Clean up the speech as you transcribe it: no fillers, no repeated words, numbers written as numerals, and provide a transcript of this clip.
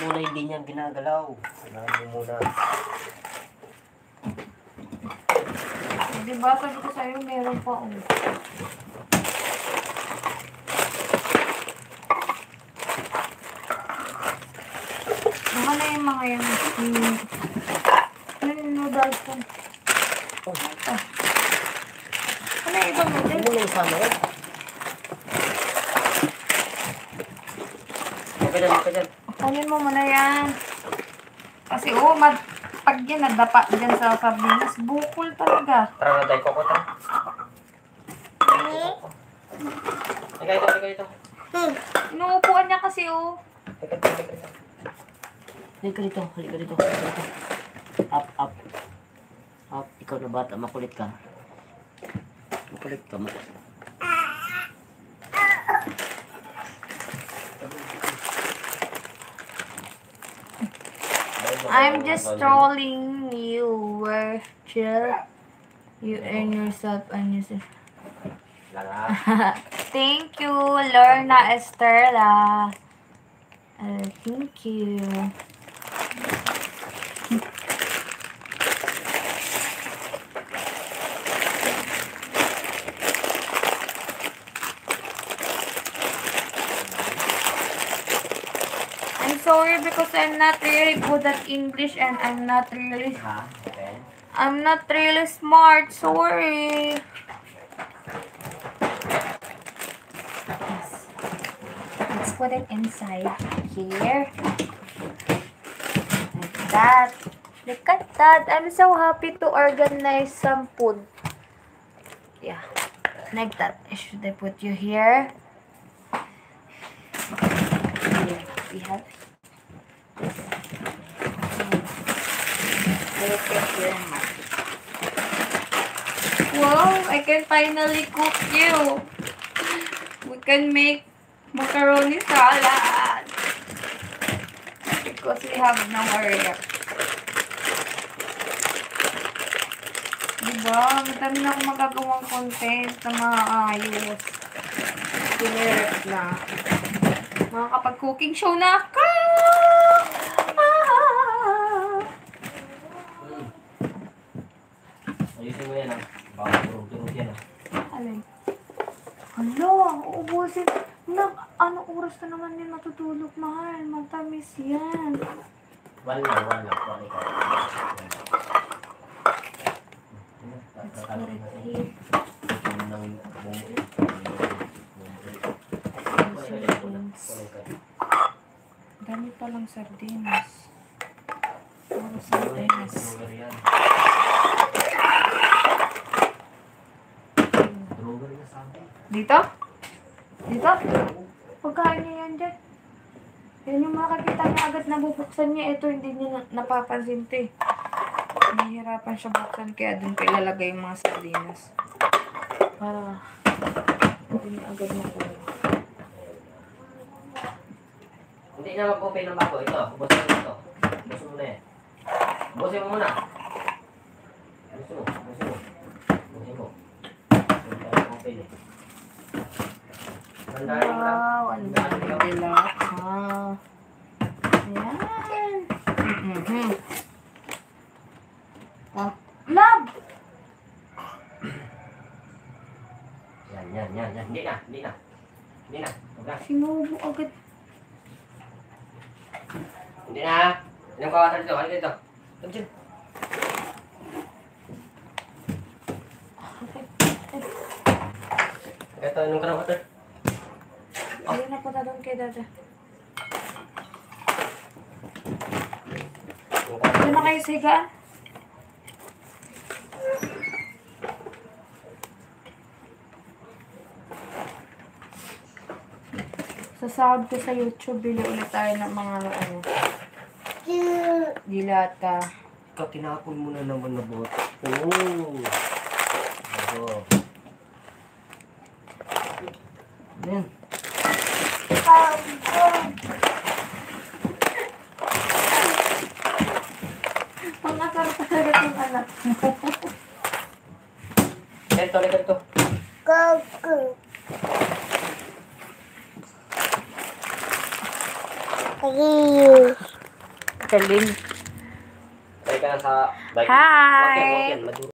muna hindi niya ginagalaw. Unahin mo muna. Diba, sabi ko sa'yo, meron pa. Baka na yung mga yung noodles ko. Oh. Ito. Ano yung ibang noodles? Ano yung sama yun? Okay dyan. Kunin mo muna yan. Kasi pag yan nadapa dyan sa sardinas, bukol talaga. Tara na tayo, Coco. Tara. Halika dito. Inuupuan niya kasi Halika dito. Up. Ikaw na bata, makulit ka. I'm just trolling you. Chill. You earn yourself and yourself. Thank you, Lorna Esterla. Thank you. I'm sorry because I'm not really good at English and I'm not really smart. Sorry. Yes. Let's put it inside here. Like that. Look at that. I'm so happy to organize some food. Yeah. Like that. Should I put you here? Here we have. Wow, I can finally cook you. We can make macaroni salad. Because we have no rep. Diba? Madami na akong magagawang content na maayos. Pinirep na. Makakapag-cooking show na ako! Ayusin mo yan, baka turog-turog yan. Alin? Hala, uubusin. Anong oras na naman yun matutulog, mahal? Matamis yan. One lang. Let's put it here. Dami palang sardinas. Puro sardinas. Dito? Pagkain niya yan dyan. Yan yung makakita niya agad na bubuksan niya. Ito hindi niya napapansin ito eh. Nahihirapan siya buksan kaya dun ko ilalagay yung mga sardinas. Para hindi niya agad makuha. Hindi na mag-open ng bago. Ito, busin mo ito. Busin mo na yan. Busin mo muna. Busin mo. Open eh. Wow, ang dami nila. Ayan. Love! Yan. Hindi na. Sinubo agad. Hindi na. Ilang kawatan dito. Halika dito. Diyan. Ito, ilang kawatan. Ayun na punta doon kay Dada. Doon na kayo sa higaan? Sasahod ko sa YouTube, bili ulit tayo ng mga dilata. Ikaw, tinapon mo na naman na bot. Oo. Yan. Pangasar talaga itong anak mo. Ito. Go. Galing. Try ka na sa bike. Hi! Walk yan, maduro.